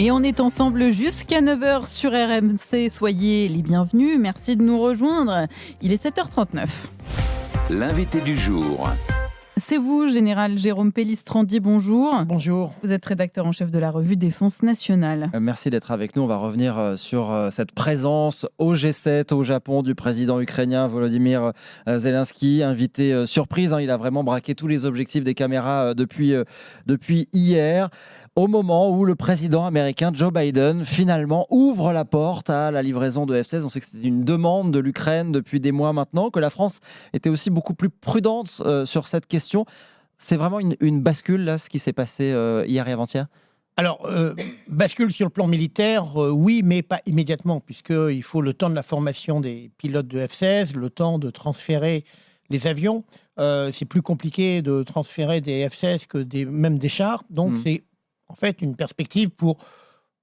Et on est ensemble jusqu'à 9h sur RMC. Soyez les bienvenus. Merci de nous rejoindre. Il est 7h39. L'invité du jour. C'est vous, Général Jérôme Pellistrandi, bonjour. Bonjour. Vous êtes rédacteur en chef de la revue Défense Nationale. Merci d'être avec nous. On va revenir sur cette présence au G7 au Japon du président ukrainien Volodymyr Zelensky, invité surprise. Il a vraiment braqué tous les objectifs des caméras depuis hier. Au moment où le président américain Joe Biden finalement ouvre la porte à la livraison de F-16. On sait que c'était une demande de l'Ukraine depuis des mois maintenant, que la France était aussi beaucoup plus prudente sur cette question. C'est vraiment une bascule là, ce qui s'est passé hier et avant-hier ? Alors, bascule sur le plan militaire, oui, mais pas immédiatement, puisqu'il faut le temps de la formation des pilotes de F-16, le temps de transférer les avions. C'est plus compliqué de transférer des F-16 que même des chars. Donc, c'est en fait une perspective pour,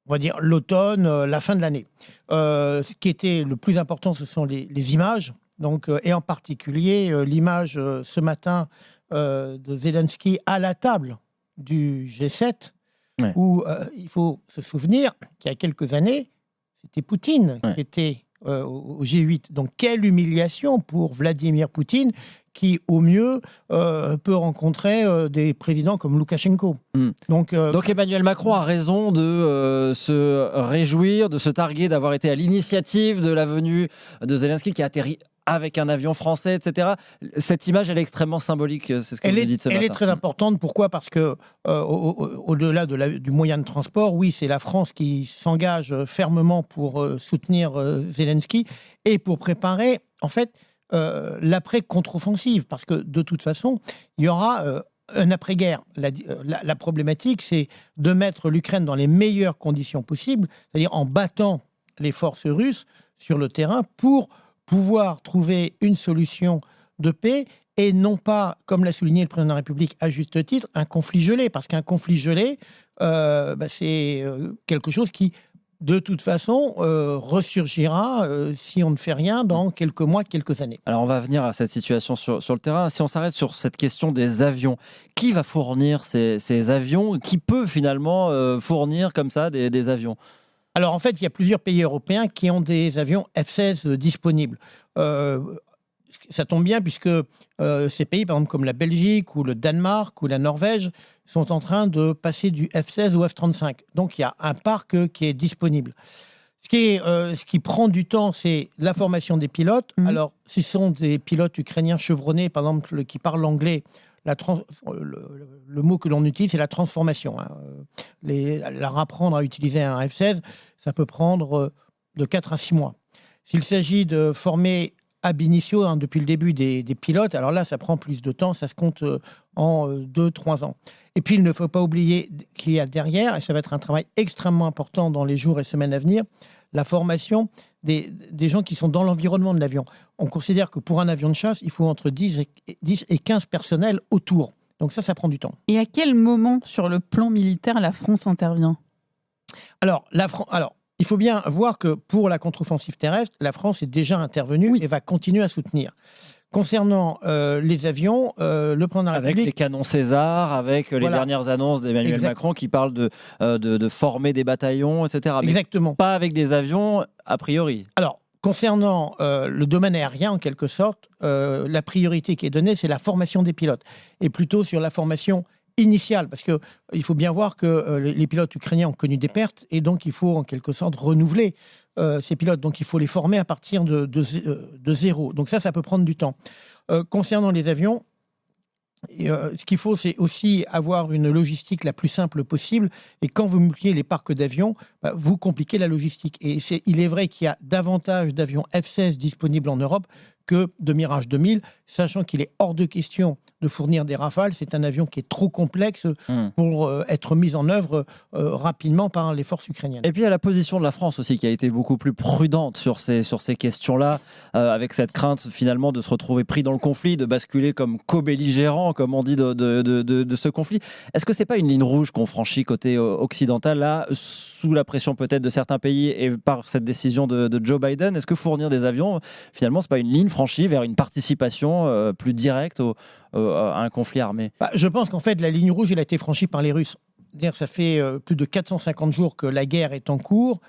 on va dire, l'automne, la fin de l'année. Ce qui était le plus important, ce sont les images. Donc, et en particulier, l'image ce matin de Zelensky à la table du G7, ouais, où il faut se souvenir qu'il y a quelques années, c'était Poutine, ouais, qui était au G8. Donc, quelle humiliation pour Vladimir Poutine, qui, au mieux, peut rencontrer des présidents comme Loukachenko. Donc Emmanuel Macron a raison de se réjouir, de se targuer d'avoir été à l'initiative de la venue de Zelensky, qui a atterri avec un avion français, etc. Cette image, elle est extrêmement symbolique, c'est ce que vous dites ce matin. Elle est très importante. Pourquoi ? Parce que au-delà du moyen de transport, oui, c'est la France qui s'engage fermement pour soutenir Zelensky et pour préparer, en fait, l'après-contre-offensive. Parce que, de toute façon, il y aura un après-guerre. La problématique, c'est de mettre l'Ukraine dans les meilleures conditions possibles, c'est-à-dire en battant les forces russes sur le terrain pour pouvoir trouver une solution de paix et non pas, comme l'a souligné le président de la République à juste titre, un conflit gelé. Parce qu'un conflit gelé, c'est quelque chose qui, de toute façon, ressurgira si on ne fait rien dans quelques mois, quelques années. Alors, on va venir à cette situation sur le terrain. Si on s'arrête sur cette question des avions, qui va fournir ces avions ? Qui peut finalement fournir comme ça des avions ? Alors, en fait, il y a plusieurs pays européens qui ont des avions F-16 disponibles. Ça tombe bien puisque ces pays, par exemple, comme la Belgique ou le Danemark ou la Norvège, sont en train de passer du F-16 au F-35. Donc, il y a un parc qui est disponible. Ce qui prend du temps, c'est la formation des pilotes. Alors, ce sont des pilotes ukrainiens chevronnés, par exemple, qui parlent l'anglais. Le mot que l'on utilise, c'est la transformation. Leur apprendre à utiliser un F-16, ça peut prendre de 4 à 6 mois. S'il s'agit de former ab initio, depuis le début des pilotes, alors là, ça prend plus de temps, ça se compte en 2-3 ans. Et puis, il ne faut pas oublier qu'il y a derrière, et ça va être un travail extrêmement important dans les jours et semaines à venir, la formation des gens qui sont dans l'environnement de l'avion. On considère que pour un avion de chasse, il faut entre 10 et 15 personnels autour. Donc ça prend du temps. Et à quel moment, sur le plan militaire, la France intervient ? Alors, il faut bien voir que pour la contre-offensive terrestre, la France est déjà intervenue, oui, et va continuer à soutenir. Concernant les avions, le président de la République... Avec les canons César, avec les dernières annonces d'Emmanuel Macron qui parlent de former des bataillons, etc. Mais exactement. Pas avec des avions, a priori. Alors, concernant le domaine aérien, en quelque sorte, la priorité qui est donnée, c'est la formation des pilotes. Et plutôt sur la formation initiale, parce qu'il faut bien voir que les pilotes ukrainiens ont connu des pertes, et donc il faut en quelque sorte renouveler ces pilotes. Donc il faut les former à partir de zéro. Donc ça peut prendre du temps. Concernant les avions, ce qu'il faut, c'est aussi avoir une logistique la plus simple possible. Et quand vous multipliez les parcs d'avions, vous compliquez la logistique. Et il est vrai qu'il y a davantage d'avions F-16 disponibles en Europe que de Mirage 2000, sachant qu'il est hors de question de fournir des Rafales. C'est un avion qui est trop complexe pour être mis en œuvre rapidement par les forces ukrainiennes. Et puis il y a la position de la France aussi qui a été beaucoup plus prudente sur ces questions-là, avec cette crainte finalement de se retrouver pris dans le conflit, de basculer comme co-belligérant, comme on dit, de ce conflit. Est-ce que c'est pas une ligne rouge qu'on franchit côté occidental là, sous la pression peut-être de certains pays et par cette décision de Joe Biden? Est-ce que fournir des avions, finalement, c'est pas une ligne franchie vers une participation plus directe à un conflit armé? Je pense qu'en fait, la ligne rouge, elle a été franchie par les Russes. C'est-à-dire, ça fait plus de 450 jours que la guerre est en cours,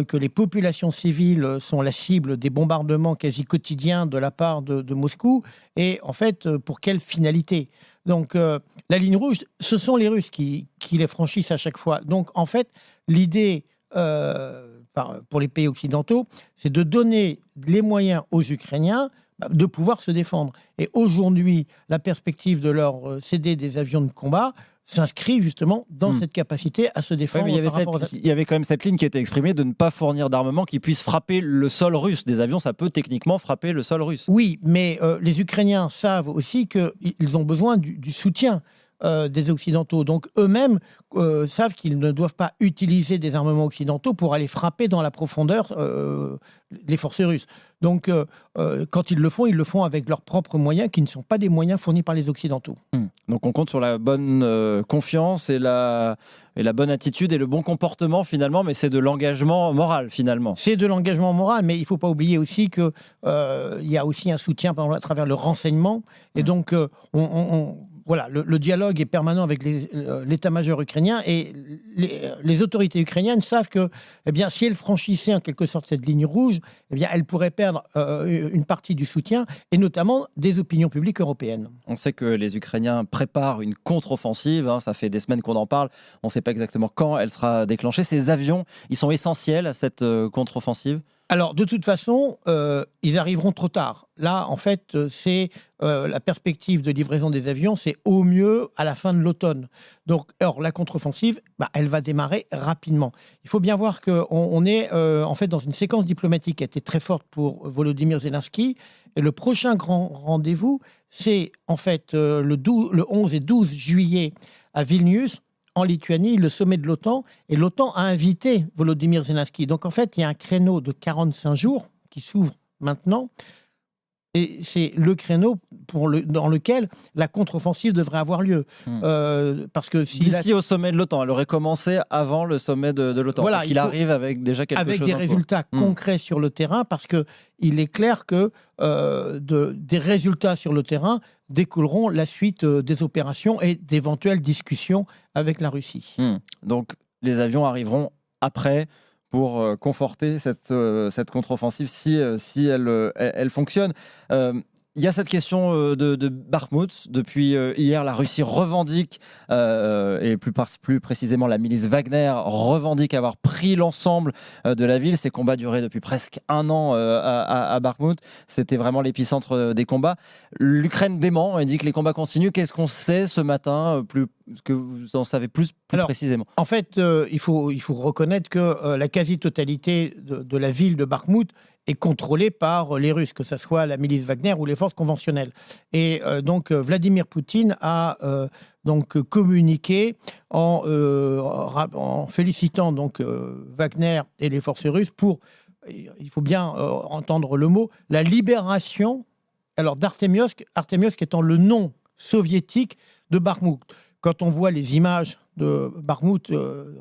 que les populations civiles sont la cible des bombardements quasi quotidiens de la part de Moscou. Et en fait, pour quelle finalité? Donc, la ligne rouge, ce sont les Russes qui les franchissent à chaque fois. Donc, en fait, l'idée pour les pays occidentaux, c'est de donner les moyens aux Ukrainiens de pouvoir se défendre. Et aujourd'hui, la perspective de leur céder des avions de combat s'inscrit justement dans cette capacité à se défendre. Ouais, mais il y avait quand même cette ligne qui était exprimée de ne pas fournir d'armement qui puisse frapper le sol russe. Des avions, ça peut techniquement frapper le sol russe. Oui, mais les Ukrainiens savent aussi qu'ils ont besoin du soutien des Occidentaux. Donc eux-mêmes savent qu'ils ne doivent pas utiliser des armements occidentaux pour aller frapper dans la profondeur les forces russes. Donc quand ils le font avec leurs propres moyens qui ne sont pas des moyens fournis par les Occidentaux. Donc on compte sur la bonne confiance et la bonne attitude et le bon comportement finalement, mais c'est de l'engagement moral finalement. C'est de l'engagement moral, mais il ne faut pas oublier aussi qu'il y a aussi un soutien à travers le renseignement. Et donc voilà, le dialogue est permanent avec l'état-major ukrainien et les autorités ukrainiennes savent que, eh bien, si elles franchissaient en quelque sorte cette ligne rouge, eh bien, elles pourraient perdre une partie du soutien et notamment des opinions publiques européennes. On sait que les Ukrainiens préparent une contre-offensive, ça fait des semaines qu'on en parle, on ne sait pas exactement quand elle sera déclenchée. Ces avions, ils sont essentiels à cette contre-offensive ? Alors, de toute façon, ils arriveront trop tard. Là, en fait, c'est la perspective de livraison des avions, c'est au mieux à la fin de l'automne. Donc, la contre-offensive, elle va démarrer rapidement. Il faut bien voir qu'on est en fait dans une séquence diplomatique qui a été très forte pour Volodymyr Zelensky. Et le prochain grand rendez-vous, c'est en fait le 11 et 12 juillet à Vilnius, en Lituanie, le sommet de l'OTAN, et l'OTAN a invité Volodymyr Zelensky. Donc en fait, il y a un créneau de 45 jours qui s'ouvre maintenant, et c'est le créneau dans lequel la contre-offensive devrait avoir lieu. Parce que d'ici au sommet de l'OTAN, elle aurait commencé avant le sommet de l'OTAN. Voilà, il arrive avec déjà quelque chose. Avec des résultats concrets sur le terrain, parce qu'il est clair que des résultats sur le terrain découleront la suite des opérations et d'éventuelles discussions avec la Russie. Donc les avions arriveront après pour conforter cette contre-offensive si elle fonctionne. Il y a cette question de Bakhmout. Depuis hier, la Russie revendique, et plus précisément la milice Wagner, revendique avoir pris l'ensemble de la ville. Ces combats duraient depuis presque un an à Bakhmout. C'était vraiment l'épicentre des combats. L'Ukraine dément et dit que les combats continuent. Qu'est-ce qu'on sait ce matin, que vous en savez plus précisément? En fait, il faut reconnaître que la quasi-totalité de la ville de Bakhmout est contrôlée par les Russes, que ce soit la milice Wagner ou les forces conventionnelles. Et donc Vladimir Poutine a donc communiqué en félicitant donc Wagner et les forces russes pour, il faut bien entendre le mot, la libération d'Artemiosk, Artemiosk étant le nom soviétique de Bakhmout. Quand on voit les images de Bakhmout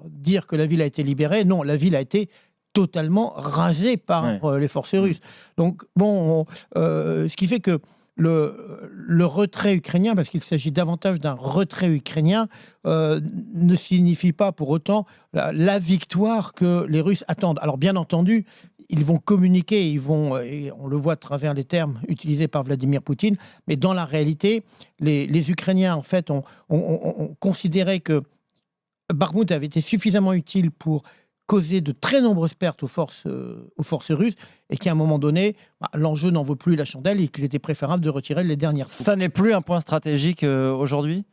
dire que la ville a été libérée, non, la ville a été totalement rasée par les forces russes. Donc, ce qui fait que le retrait ukrainien, parce qu'il s'agit davantage d'un retrait ukrainien, ne signifie pas pour autant la victoire que les Russes attendent. Alors, bien entendu, ils vont communiquer, et on le voit à travers les termes utilisés par Vladimir Poutine, mais dans la réalité, les Ukrainiens, en fait, ont considéré que Bakhmout avait été suffisamment utile pour causer de très nombreuses pertes aux forces russes, et qu'à un moment donné, l'enjeu n'en vaut plus la chandelle et qu'il était préférable de retirer les dernières troupes. Ça n'est plus un point stratégique aujourd'hui ?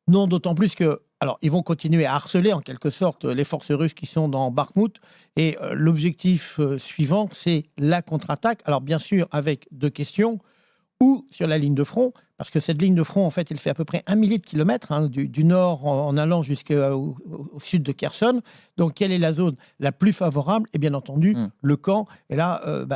Non, d'autant plus que, alors, ils vont continuer à harceler en quelque sorte les forces russes qui sont dans Bakhmout, et l'objectif suivant, c'est la contre-attaque. Alors bien sûr, avec deux questions: ou sur la ligne de front, parce que cette ligne de front, en fait, elle fait à peu près 1 millier de kilomètres, du nord en allant jusqu'au sud de Kherson. Donc, quelle est la zone la plus favorable? Et bien entendu, le camp. Et là,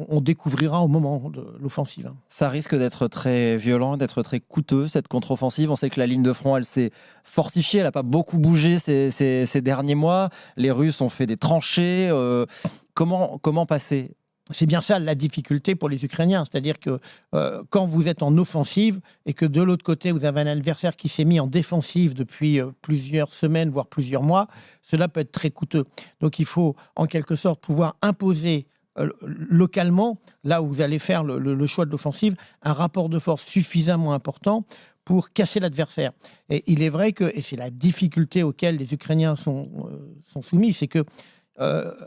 on découvrira au moment de l'offensive. Ça risque d'être très violent, d'être très coûteux, cette contre-offensive. On sait que la ligne de front, elle s'est fortifiée, elle n'a pas beaucoup bougé ces derniers mois. Les Russes ont fait des tranchées. Comment passer c'est bien ça la difficulté pour les Ukrainiens. C'est-à-dire que quand vous êtes en offensive et que de l'autre côté, vous avez un adversaire qui s'est mis en défensive depuis plusieurs semaines, voire plusieurs mois, cela peut être très coûteux. Donc il faut en quelque sorte pouvoir imposer localement, là où vous allez faire le choix de l'offensive, un rapport de force suffisamment important pour casser l'adversaire. Et il est vrai que, et c'est la difficulté auquel les Ukrainiens sont soumis, c'est que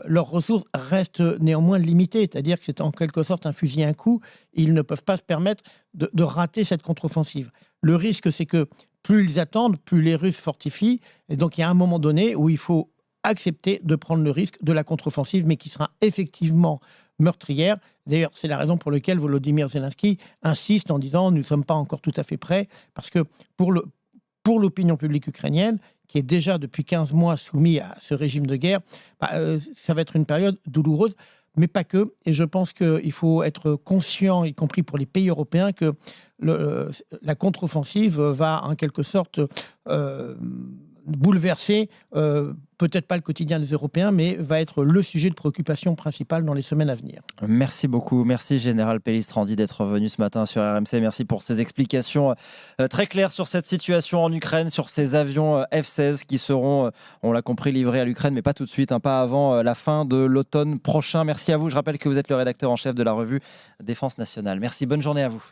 leurs ressources restent néanmoins limitées, c'est-à-dire que c'est en quelque sorte un fusil à un coup. Ils ne peuvent pas se permettre de rater cette contre-offensive. Le risque, c'est que plus ils attendent, plus les Russes fortifient, et donc il y a un moment donné où il faut accepter de prendre le risque de la contre-offensive, mais qui sera effectivement meurtrière. D'ailleurs, c'est la raison pour laquelle Volodymyr Zelensky insiste en disant nous ne sommes pas encore tout à fait prêts, parce que pour l'opinion publique ukrainienne, qui est déjà depuis 15 mois soumise à ce régime de guerre, ça va être une période douloureuse, mais pas que. Et je pense qu'il faut être conscient, y compris pour les pays européens, que la contre-offensive va en quelque sorte bouleverser, peut-être pas le quotidien des Européens, mais va être le sujet de préoccupation principal dans les semaines à venir. Merci beaucoup. Merci Général Pellistrandi d'être venu ce matin sur RMC. Merci pour ces explications très claires sur cette situation en Ukraine, sur ces avions F-16 qui seront, on l'a compris, livrés à l'Ukraine, mais pas tout de suite, pas avant la fin de l'automne prochain. Merci à vous. Je rappelle que vous êtes le rédacteur en chef de la revue Défense nationale. Merci, bonne journée à vous.